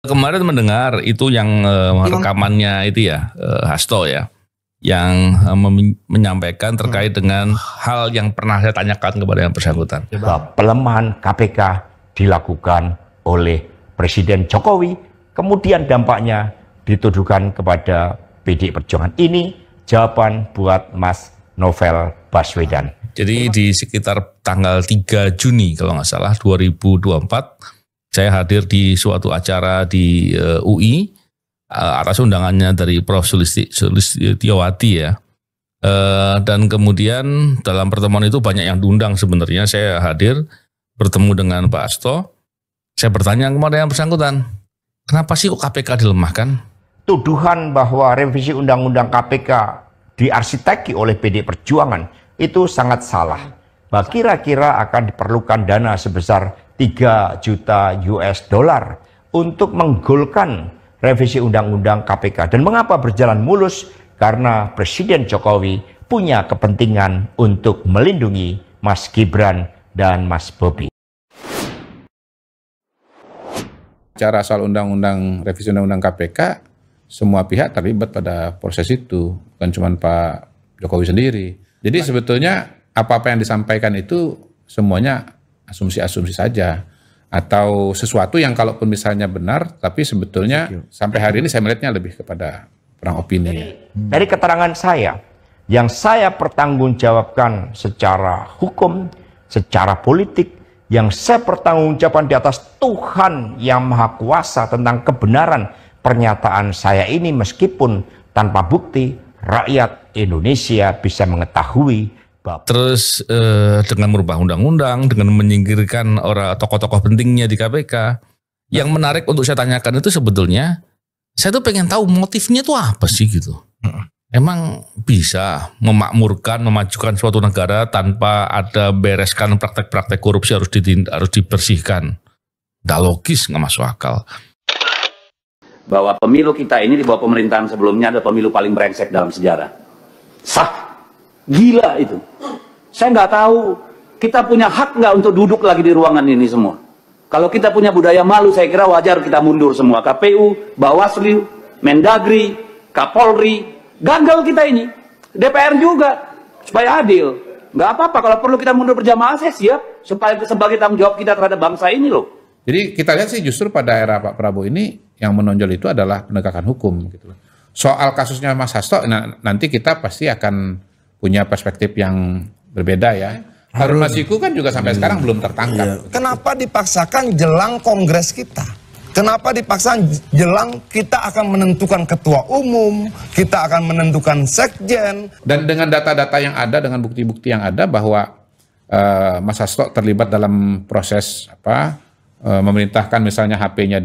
Kemarin mendengar itu yang rekamannya itu ya, Hasto ya, yang menyampaikan terkait dengan hal yang pernah saya tanyakan kepada yang bersangkutan. Pelemahan KPK dilakukan oleh Presiden Jokowi, kemudian dampaknya dituduhkan kepada PDI Perjuangan. Ini jawaban buat Mas Novel Baswedan. Jadi di sekitar tanggal 3 Juni kalau nggak salah 2024, saya hadir di suatu acara di UI atas undangannya dari Prof. Sulistiowati ya. Dan kemudian dalam pertemuan itu banyak yang diundang sebenarnya. Saya hadir bertemu dengan Pak Hasto. Saya bertanya kepada yang bersangkutan, kenapa sih kok KPK dilemahkan? Tuduhan bahwa revisi Undang-Undang KPK diarsiteki oleh PDI Perjuangan itu sangat salah. Kira-kira akan diperlukan dana sebesar 3 juta US dollar untuk menggolkan revisi Undang-Undang KPK. Dan mengapa berjalan mulus? Karena Presiden Jokowi punya kepentingan untuk melindungi Mas Gibran dan Mas Bobi. Cara soal revisi Undang-Undang KPK, semua pihak terlibat pada proses itu, bukan cuma Pak Jokowi sendiri. Jadi sebetulnya apa-apa yang disampaikan itu semuanya asumsi-asumsi saja, atau sesuatu yang kalaupun misalnya benar, tapi sebetulnya sampai hari ini saya melihatnya lebih kepada perang opini. Dari keterangan saya, yang saya pertanggungjawabkan secara hukum, secara politik, yang saya pertanggungjawabkan di atas Tuhan yang Maha Kuasa tentang kebenaran pernyataan saya ini, meskipun tanpa bukti, rakyat Indonesia bisa mengetahui. Terus dengan merubah undang-undang, dengan menyingkirkan orang tokoh-tokoh pentingnya di KPK, yang menarik untuk saya tanyakan itu sebetulnya, saya tuh pengen tahu motifnya itu apa sih gitu. Emang bisa memakmurkan, memajukan suatu negara tanpa ada bereskan praktek-praktek korupsi harus dibersihkan? Nggak logis, nggak masuk akal. Bahwa pemilu kita ini di bawah pemerintahan sebelumnya adalah pemilu paling brengsek dalam sejarah. Sah. Gila itu. Saya nggak tahu kita punya hak nggak untuk duduk lagi di ruangan ini semua. Kalau kita punya budaya malu, saya kira wajar kita mundur semua. KPU, Bawaslu, Mendagri, Kapolri, gagal kita ini. DPR juga, supaya adil. Nggak apa-apa, kalau perlu kita mundur berjamaah, saya siap. Supaya sebagai tanggung jawab kita terhadap bangsa ini loh. Jadi kita lihat sih justru pada era Pak Prabowo ini yang menonjol itu adalah penegakan hukum. Gitu. Soal kasusnya Mas Hasto, nanti kita pasti akan punya perspektif yang berbeda ya. Harun Masiku kan juga sampai sekarang belum tertangkap. Kenapa dipaksakan jelang kongres kita? Kenapa dipaksakan jelang kita akan menentukan ketua umum, kita akan menentukan sekjen. Dan dengan data-data yang ada, dengan bukti-bukti yang ada bahwa Mas Hasto terlibat dalam proses memerintahkan misalnya HP-nya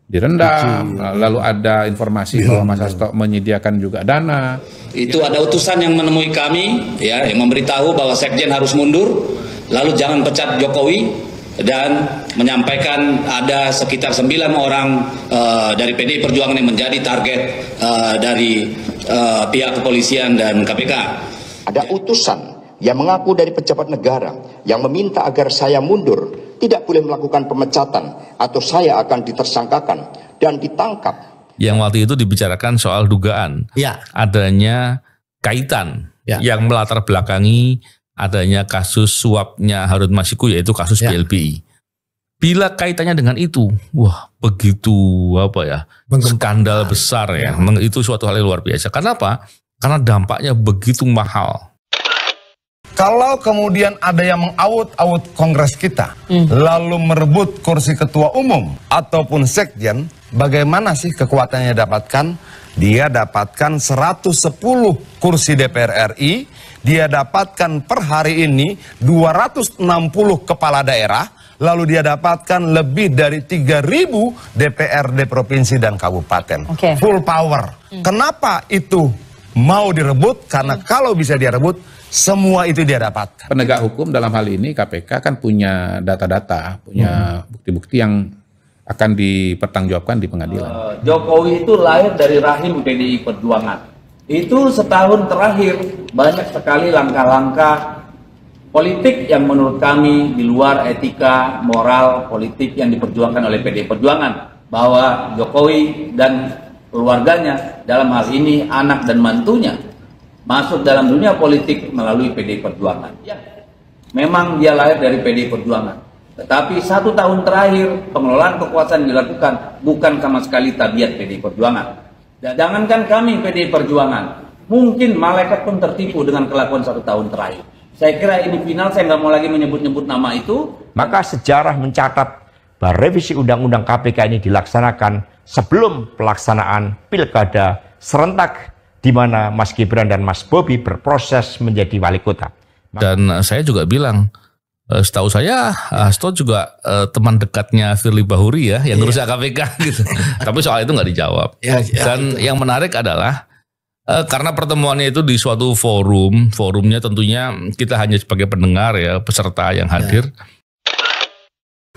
direndam, lalu ada informasi bahwa Mas Hasto menyediakan juga dana. Itu ada utusan yang menemui kami, ya, yang memberitahu bahwa sekjen harus mundur, lalu jangan pecat Jokowi, dan menyampaikan ada sekitar 9 orang dari PDI Perjuangan yang menjadi target dari pihak kepolisian dan KPK. Ada utusan yang mengaku dari pejabat negara yang meminta agar saya mundur, tidak boleh melakukan pemecatan atau saya akan ditersangkakan dan ditangkap. Yang waktu itu dibicarakan soal dugaan adanya kaitan yang melatar belakangi adanya kasus suapnya Harun Masiku, yaitu kasus BLBI. Bila kaitannya dengan itu, wah begitu skandal besar ya. Itu suatu hal yang luar biasa. Kenapa? Karena dampaknya begitu mahal. Kalau kemudian ada yang mengaut-aut kongres kita, lalu merebut kursi ketua umum ataupun sekjen, bagaimana sih kekuatannya dapatkan? Dia dapatkan 110 kursi DPR RI, dia dapatkan per hari ini 260 kepala daerah, lalu dia dapatkan lebih dari 3.000 DPRD provinsi dan kabupaten. Full power. Kenapa itu mau direbut? Karena kalau bisa dia rebut, semua itu dia dapatkan. Penegak hukum dalam hal ini KPK kan punya data-data, punya bukti-bukti yang akan dipertanggungjawabkan di pengadilan. Jokowi itu lahir dari rahim PDI Perjuangan. Itu setahun terakhir banyak sekali langkah-langkah politik yang menurut kami di luar etika, moral, politik yang diperjuangkan oleh PDI Perjuangan. bahwa Jokowi dan keluarganya, dalam hal ini anak dan mantunya, masuk dalam dunia politik melalui PDI Perjuangan. Ya, memang dia lahir dari PDI Perjuangan. Tetapi 1 tahun terakhir pengelolaan kekuasaan dilakukan bukan sama sekali tabiat PDI Perjuangan. Dan jangankan kami PDI Perjuangan, mungkin malaikat pun tertipu dengan kelakuan 1 tahun terakhir. Saya kira ini final, saya nggak mau lagi menyebut-nyebut nama itu. Maka sejarah mencatat bahwa revisi Undang-Undang KPK ini dilaksanakan sebelum pelaksanaan pilkada serentak di mana Mas Gibran dan Mas Bobi berproses menjadi wali kota. Dan saya juga bilang, setahu saya Hasto juga teman dekatnya Firly Bahuri ya, yang ngurus KPK gitu. Tapi soal itu nggak dijawab. Dan yang menarik adalah karena pertemuannya itu di suatu forumnya tentunya kita hanya sebagai pendengar ya, peserta yang hadir.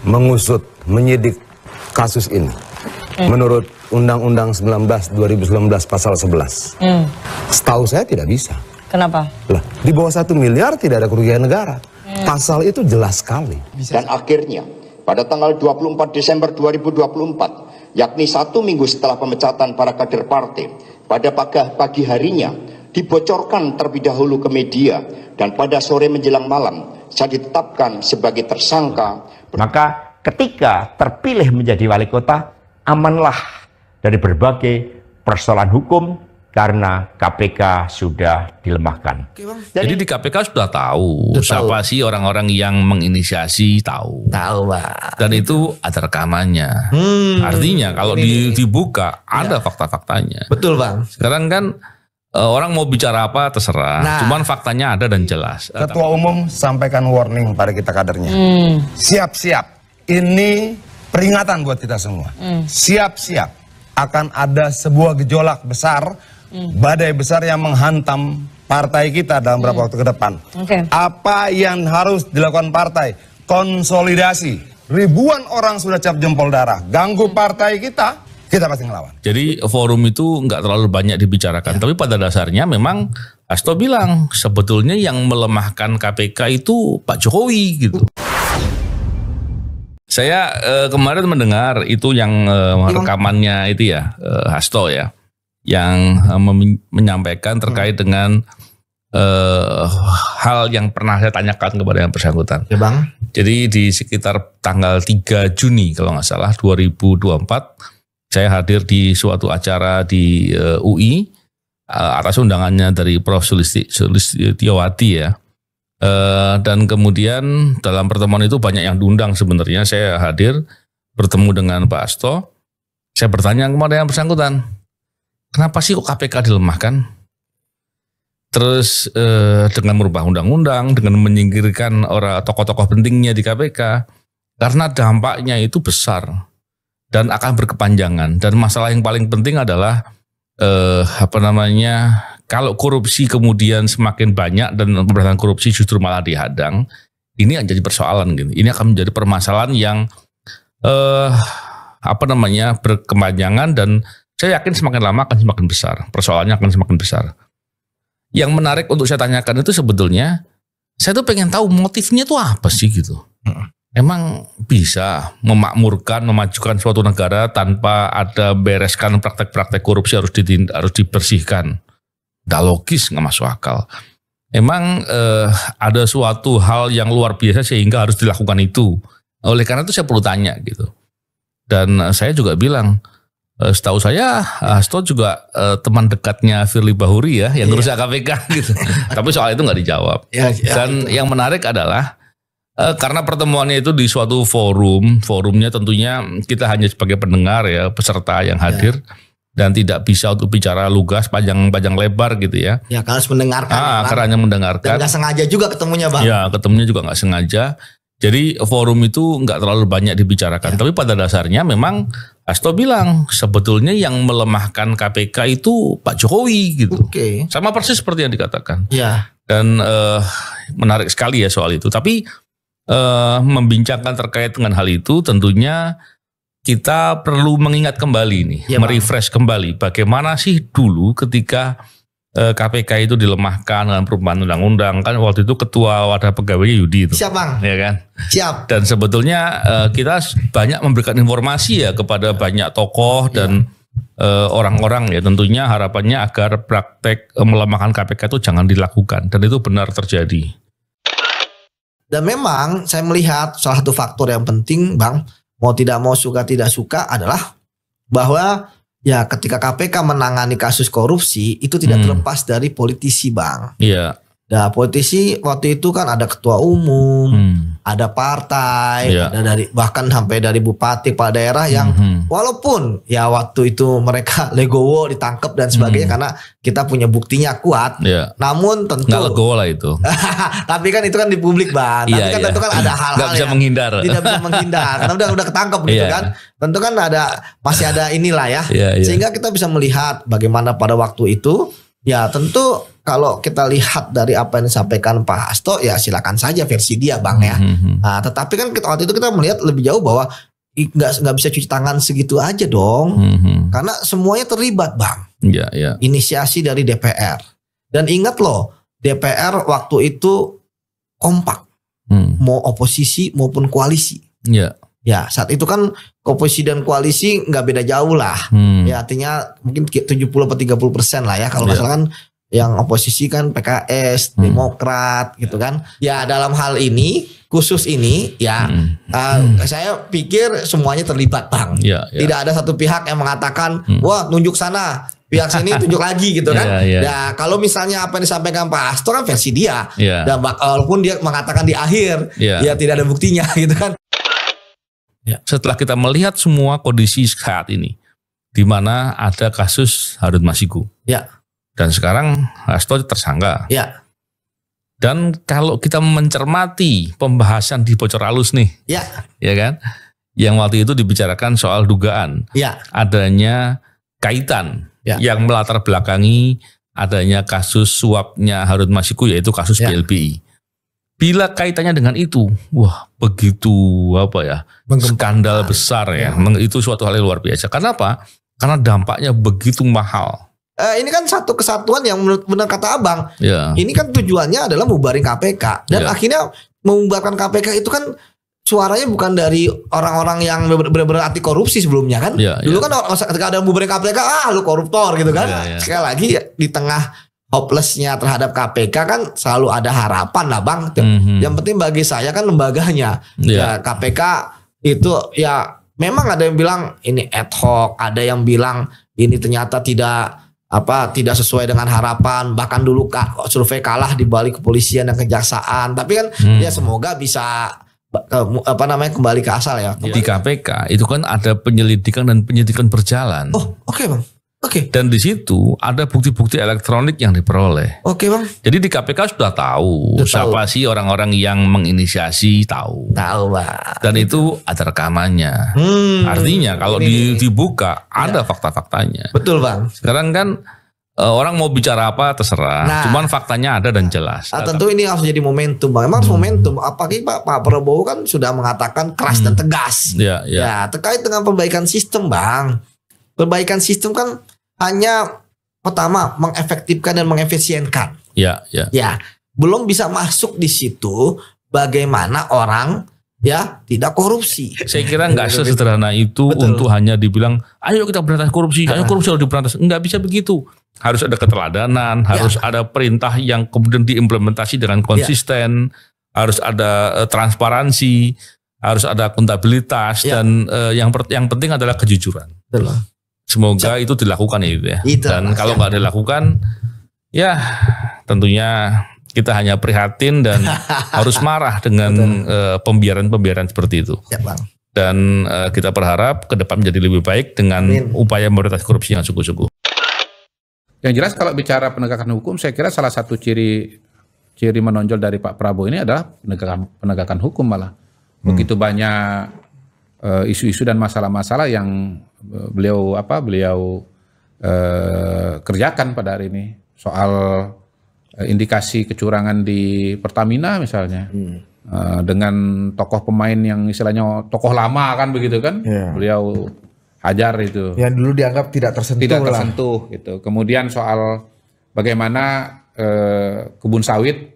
Mengusut, menyidik kasus ini. Menurut Undang-Undang 2019 pasal 11. Setahu saya tidak bisa. Kenapa? Lah, di bawah 1 miliar tidak ada kerugian negara. Pasal itu jelas sekali. Dan akhirnya pada tanggal 24 Desember 2024, yakni 1 minggu setelah pemecatan para kader partai, pada pagi harinya dibocorkan terlebih dahulu ke media dan pada sore menjelang malam saya ditetapkan sebagai tersangka. Maka ketika terpilih menjadi wali kota, amanlah dari berbagai persoalan hukum karena KPK sudah dilemahkan. Jadi di KPK sudah tahu siapa sih orang-orang yang menginisiasi, tahu. Tahu, Pak. Dan itu ada rekamannya. Artinya kalau dibuka ada fakta-faktanya. Betul, Bang. Sekarang kan orang mau bicara apa terserah. Nah. Cuman faktanya ada dan jelas. Ketua Umum sampaikan warning pada kita kadernya. Siap-siap. Ini peringatan buat kita semua. Siap-siap. Akan ada sebuah gejolak besar, badai besar yang menghantam partai kita dalam beberapa waktu ke depan. Apa yang harus dilakukan partai? Konsolidasi. Ribuan orang sudah cap jempol darah. Ganggu partai kita pasti ngelawan. Jadi forum itu nggak terlalu banyak dibicarakan. Tapi pada dasarnya memang Hasto bilang sebetulnya yang melemahkan KPK itu Pak Jokowi gitu. Saya kemarin mendengar itu yang rekamannya itu ya Hasto ya, yang menyampaikan terkait dengan hal yang pernah saya tanyakan kepada yang bersangkutan. Ya, Bang. Jadi di sekitar tanggal 3 Juni kalau nggak salah 2024, saya hadir di suatu acara di UI atas undangannya dari Prof. Sulistiowati ya. Dan kemudian dalam pertemuan itu banyak yang diundang sebenarnya. Saya hadir bertemu dengan Pak Hasto. Saya bertanya kepada yang bersangkutan, kenapa sih kok KPK dilemahkan? Terus dengan merubah undang-undang, dengan menyingkirkan orang tokoh-tokoh pentingnya di KPK, karena dampaknya itu besar dan akan berkepanjangan. Dan masalah yang paling penting adalah kalau korupsi kemudian semakin banyak dan pemberantasan korupsi justru malah dihadang, ini akan jadi persoalan gitu. Ini akan menjadi permasalahan yang berkepanjangan dan saya yakin semakin lama akan semakin besar. Persoalannya akan semakin besar. Yang menarik untuk saya tanyakan itu sebetulnya, saya tuh pengen tahu motifnya tuh apa sih gitu. Emang bisa memakmurkan, memajukan suatu negara tanpa ada bereskan praktek-praktek korupsi harus dibersihkan? Nggak logis, nggak masuk akal. Emang ada suatu hal yang luar biasa sehingga harus dilakukan itu. Oleh karena itu saya perlu tanya gitu. Dan saya juga bilang, setahu saya Hasto juga teman dekatnya Firly Bahuri ya, yang ngurus KPK gitu. Tapi soal itu nggak dijawab. Dan yang menarik adalah karena pertemuannya itu di suatu forumnya tentunya kita hanya sebagai pendengar ya, peserta yang hadir. Dan tidak bisa untuk bicara lugas panjang lebar gitu ya. Ya, harus mendengarkan. Karena hanya mendengarkan. Dan nggak sengaja juga ketemunya, Bang. Ya, ketemunya juga nggak sengaja. Jadi forum itu nggak terlalu banyak dibicarakan. Tapi pada dasarnya memang Hasto bilang sebetulnya yang melemahkan KPK itu Pak Jokowi gitu. Sama persis seperti yang dikatakan. Ya. Dan menarik sekali ya soal itu. Tapi membincangkan terkait dengan hal itu tentunya kita perlu mengingat kembali nih, merefresh kembali bagaimana sih dulu ketika KPK itu dilemahkan dengan perubahan undang-undang, kan waktu itu ketua wadah pegawainya Yudi itu. Siap Bang. Ya kan? Siap. Dan sebetulnya kita banyak memberikan informasi ya kepada banyak tokoh dan orang-orang ya, tentunya harapannya agar praktek melemahkan KPK itu jangan dilakukan, dan itu benar terjadi. Dan memang saya melihat salah satu faktor yang penting Bang, mau tidak mau suka tidak suka adalah bahwa ya ketika KPK menangani kasus korupsi itu tidak terlepas dari politisi Bang. Iya. Nah politisi waktu itu kan ada ketua umum, ada partai, ada dari bahkan sampai dari bupati kepala daerah yang walaupun ya waktu itu mereka legowo ditangkap dan sebagainya karena kita punya buktinya kuat, namun tentu nggak legowo lah itu. Tapi kan itu kan di publik Bang, tapi kan tentu kan ada hal-hal nggak bisa yang menghindar, tidak bisa menghindar karena udah ketangkep gitu kan. Tentu kan masih ada inilah ya, sehingga kita bisa melihat bagaimana pada waktu itu. Ya tentu kalau kita lihat dari apa yang disampaikan Pak Hasto ya silakan saja versi dia Bang ya. Nah, tetapi kan waktu itu kita melihat lebih jauh bahwa nggak bisa cuci tangan segitu aja dong. Karena semuanya terlibat Bang. Inisiasi dari DPR. Dan ingat loh DPR waktu itu kompak. Mau oposisi maupun koalisi. Ya saat itu kan oposisi dan koalisi nggak beda jauh lah. Ya artinya mungkin 70-30% lah ya. Kalau nggak salah kan yang oposisi kan PKS, Demokrat gitu kan. Ya dalam hal ini khusus ini ya saya pikir semuanya terlibat Bang. Tidak ada satu pihak yang mengatakan wah nunjuk sana, pihak sini tunjuk lagi gitu kan. Ya kalau misalnya apa yang disampaikan Pak Hasto kan versi dia. Dan walaupun dia mengatakan di akhir ya tidak ada buktinya gitu kan. Setelah kita melihat semua kondisi saat ini, di mana ada kasus Harun Masiku, dan sekarang Hasto tersangka, dan kalau kita mencermati pembahasan di Bocor Halus nih, ya kan, yang waktu itu dibicarakan soal dugaan adanya kaitan yang melatar belakangi adanya kasus suapnya Harun Masiku, yaitu kasus BLBI. Bila kaitannya dengan itu, wah begitu skandal besar ya. Itu suatu hal yang luar biasa. Kenapa? Karena dampaknya begitu mahal. Ini kan satu kesatuan yang menurut benar kata Abang. Ini kan tujuannya adalah membubarin KPK dan akhirnya membubarkan KPK itu kan suaranya bukan dari orang-orang yang benar-benar anti korupsi sebelumnya kan. Dulu kan ketika ada membubarin KPK, lu koruptor gitu kan. Sekali lagi di tengah hopelessnya terhadap KPK kan selalu ada harapan lah Bang. Yang penting bagi saya kan lembaganya. Ya, KPK itu ya memang ada yang bilang ini ad hoc, ada yang bilang ini ternyata tidak sesuai dengan harapan. Bahkan dulu survei kalah di balik kepolisian dan kejaksaan. Tapi kan ya semoga bisa kembali ke asal ya. Di KPK itu kan ada penyelidikan dan penyidikan berjalan. Oh, oke Bang. Dan di situ ada bukti-bukti elektronik yang diperoleh. Bang. Jadi di KPK sudah tahu siapa sih orang-orang yang menginisiasi, tahu Bang. Dan itu ada rekamannya. Artinya kalau dibuka ada fakta-faktanya. Betul Bang. Sekarang kan orang mau bicara apa terserah. Cuman faktanya ada dan jelas. Tentu ini harus jadi momentum Bang. Emang harus momentum. Apalagi Pak Prabowo kan sudah mengatakan keras dan tegas. Ya, terkait dengan perbaikan sistem Bang. Perbaikan sistem kan hanya pertama mengefektifkan dan mengefisienkan. Ya, belum bisa masuk di situ bagaimana orang tidak korupsi. Saya kira nggak sesederhana itu. Untuk hanya dibilang ayo kita berantas korupsi, ayo korupsi harus diberantas. Nggak bisa begitu. Harus ada keteladanan, harus ada perintah yang kemudian diimplementasi dengan konsisten, harus ada transparansi, harus ada akuntabilitas, dan yang penting adalah kejujuran. Betul. Semoga itu dilakukan ya. Dan kalau nggak dilakukan, ya tentunya kita hanya prihatin dan harus marah dengan pembiaran-pembiaran seperti itu. Bang. Dan kita berharap ke depan menjadi lebih baik dengan upaya memberantas korupsi yang sungguh-sungguh. Yang jelas kalau bicara penegakan hukum, saya kira salah satu ciri menonjol dari Pak Prabowo ini adalah penegakan hukum malah. Begitu banyak isu-isu dan masalah-masalah yang beliau kerjakan pada hari ini, soal indikasi kecurangan di Pertamina misalnya, dengan tokoh pemain yang istilahnya tokoh lama kan begitu kan, beliau hajar itu. Yang dulu dianggap tidak tersentuh gitu. Kemudian soal bagaimana kebun sawit,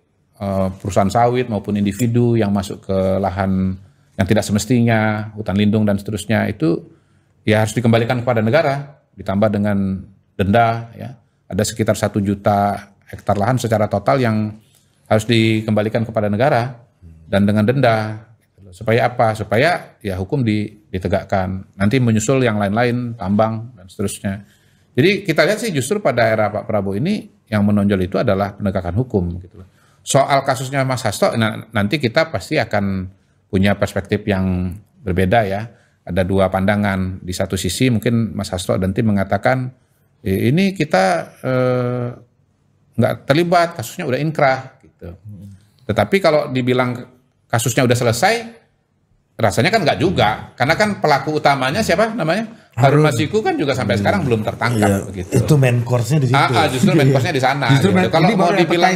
perusahaan sawit maupun individu yang masuk ke lahan yang tidak semestinya, hutan lindung dan seterusnya itu ya harus dikembalikan kepada negara, ditambah dengan denda ya. Ada sekitar 1 juta hektar lahan secara total yang harus dikembalikan kepada negara dan dengan denda. Supaya apa? Supaya ya hukum ditegakkan. Nanti menyusul yang lain-lain, tambang dan seterusnya. Jadi kita lihat sih justru pada era Pak Prabowo ini yang menonjol itu adalah penegakan hukum gitu. Soal kasusnya Mas Hasto, nanti kita pasti akan punya perspektif yang berbeda ya. Ada 2 pandangan. Di satu sisi mungkin Mas Hasto nanti mengatakan, ini kita nggak terlibat, kasusnya udah inkrah gitu. Tetapi kalau dibilang kasusnya udah selesai, rasanya kan nggak juga. Karena kan pelaku utamanya siapa namanya? Harun Masiku kan juga sampai sekarang belum tertangkap. Gitu. Itu main course-nya di situ. Justru main course-nya di sana. Gitu. Kalau mau dibilang,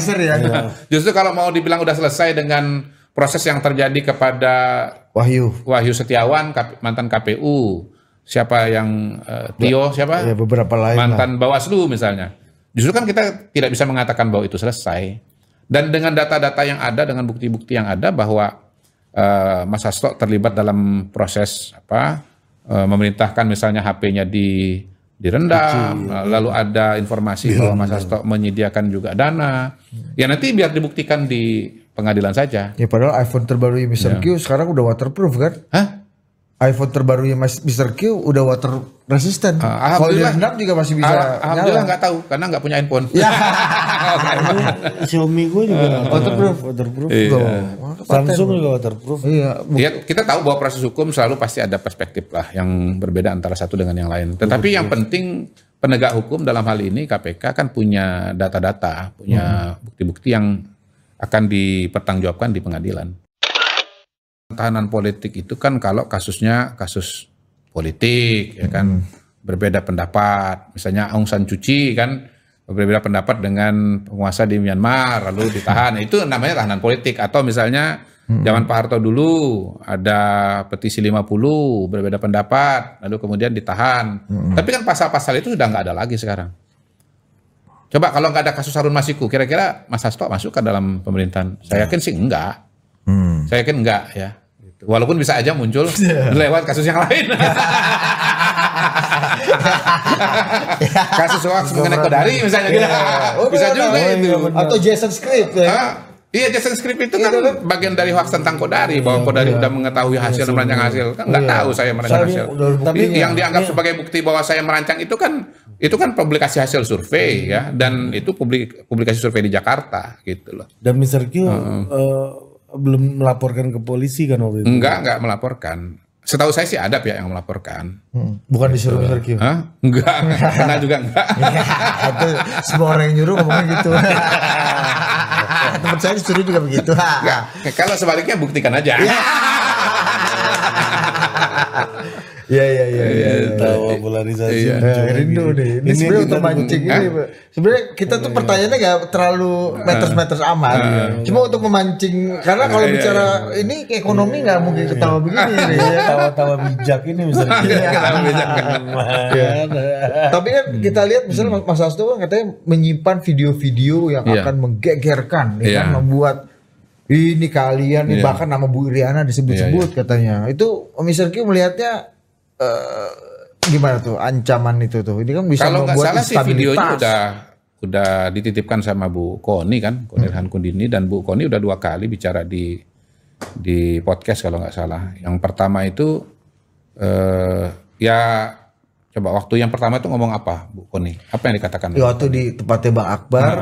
justru kalau mau dibilang udah selesai dengan proses yang terjadi kepada Wahyu Setiawan, mantan KPU, siapa yang Tio, siapa? Ya, beberapa lain mantan Bawaslu misalnya. Justru kan kita tidak bisa mengatakan bahwa itu selesai. Dan dengan data-data yang ada, dengan bukti-bukti yang ada bahwa Mas Hasto terlibat dalam proses memerintahkan misalnya HP-nya direndam, lalu ada informasi bahwa Mas Hasto menyediakan juga dana. Ya nanti biar dibuktikan di pengadilan saja. Ya padahal iPhone terbaru Mr. Q sekarang udah waterproof kan? Hah? iPhone terbarunya Mr. Q udah water resistant. Kalau direndam juga masih bisa. Alhamdulillah nggak tahu karena nggak punya handphone. Ya. Xiaomi gue juga waterproof. Samsung juga waterproof. Iya. Ya, kita tahu bahwa proses hukum selalu pasti ada perspektif lah yang berbeda antara satu dengan yang lain. Tetapi yang penting penegak hukum dalam hal ini KPK kan punya data-data, punya bukti-bukti yang akan dipertanggungjawabkan di pengadilan. Tahanan politik itu kan kalau kasusnya kasus politik ya kan berbeda pendapat, misalnya Aung San Suu Kyi kan berbeda pendapat dengan penguasa di Myanmar lalu ditahan, itu namanya tahanan politik. Atau misalnya zaman Pak Harto dulu ada petisi 50 berbeda pendapat lalu kemudian ditahan. Tapi kan pasal-pasal itu sudah nggak ada lagi sekarang. Coba kalau nggak ada kasus Harun Masiku, kira-kira Mas Hasto masuk ke dalam pemerintahan? Saya yakin sih enggak. Saya yakin enggak ya. Walaupun bisa aja muncul lewat kasus yang lain. Kasus hoax mengenai Kodari misalnya gitu. Bisa juga itu. Atau Jason Script ya. Iya, Jason Script itu kan bagian dari hoax tentang Kodari, bahwa Kodari udah mengetahui hasil merancang hasil. Kan nggak tahu saya merancang hasil. Tapi yang dianggap sebagai bukti bahwa saya merancang itu kan publikasi hasil survei ya, dan itu publikasi survei di Jakarta gitu loh. Dan Mr. Q belum melaporkan ke polisi kan waktu itu? Enggak melaporkan. Setahu saya sih ada pihak yang melaporkan. Bukan disuruh Mr. Q? Enggak, karena juga enggak. Itu semua orang yang nyuruh ngomongnya gitu. Tempat saya disuruh juga begitu. Enggak. Kalau sebaliknya buktikan aja. Iya. Tahu polarisasi. Rindu nih. Ini sebenarnya untuk mancing ini. Sebenarnya kita tuh pertanyaannya nggak terlalu meters amat. Cuma untuk memancing. Karena kalau bicara ini ekonomi nggak mungkin ketawa begini. Tawa-tawa bijak ini misalnya. Tapi kan kita lihat misalnya Mas Hasto kan katanya menyimpan video-video yang akan menggegerkan, kan membuat ini kalian, bahkan nama Bu Iriana disebut-sebut katanya. Itu Mr. Q melihatnya gimana tuh ancaman itu tuh? Ini kan bisa kalau membuat instabilitas. Kalau nggak salah sih videonya udah dititipkan sama Bu Koni kan, Konirhan Kundini, dan Bu Koni udah 2 kali bicara di podcast kalau nggak salah. Yang pertama itu ya coba waktu yang pertama itu ngomong apa Bu Koni? Apa yang dikatakan? Ya, waktu di tempatnya Bang Akbar,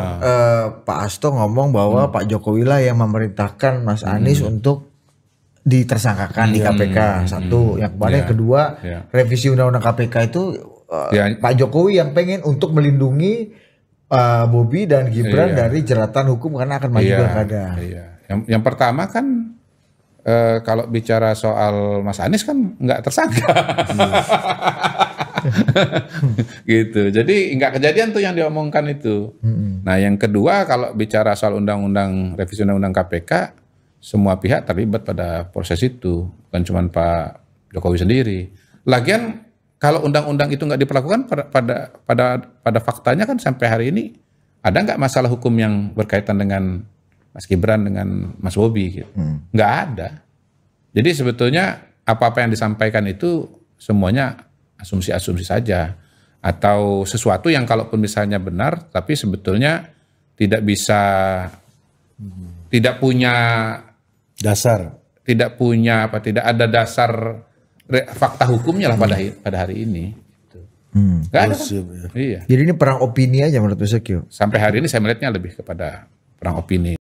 Pak Hasto ngomong bahwa Pak Jokowi lah yang memerintahkan Mas Anies untuk ditersangkakan di KPK. Satu, yang kemarin kedua, revisi undang-undang KPK itu Pak Jokowi yang pengen untuk melindungi Bobi dan Gibran dari jeratan hukum karena akan maju pilkada. Yang pertama kan kalau bicara soal Mas Anies kan nggak tersangka. Gitu. Jadi nggak kejadian tuh yang diomongkan itu. Nah, yang kedua kalau bicara soal revisi undang-undang KPK, semua pihak terlibat pada proses itu, bukan cuma Pak Jokowi sendiri. Lagian kalau undang-undang itu nggak diperlakukan pada faktanya kan sampai hari ini ada nggak masalah hukum yang berkaitan dengan Mas Gibran dengan Mas Bobi gitu? Nggak ada. Jadi sebetulnya apa-apa yang disampaikan itu semuanya asumsi-asumsi saja, atau sesuatu yang kalaupun misalnya benar tapi sebetulnya tidak bisa, tidak punya dasar, tidak ada dasar fakta hukumnya lah pada hari ini. Nggak ada kan? Iya. Jadi ini perang opini aja menurut Sekio. Sampai hari ini saya melihatnya lebih kepada perang opini.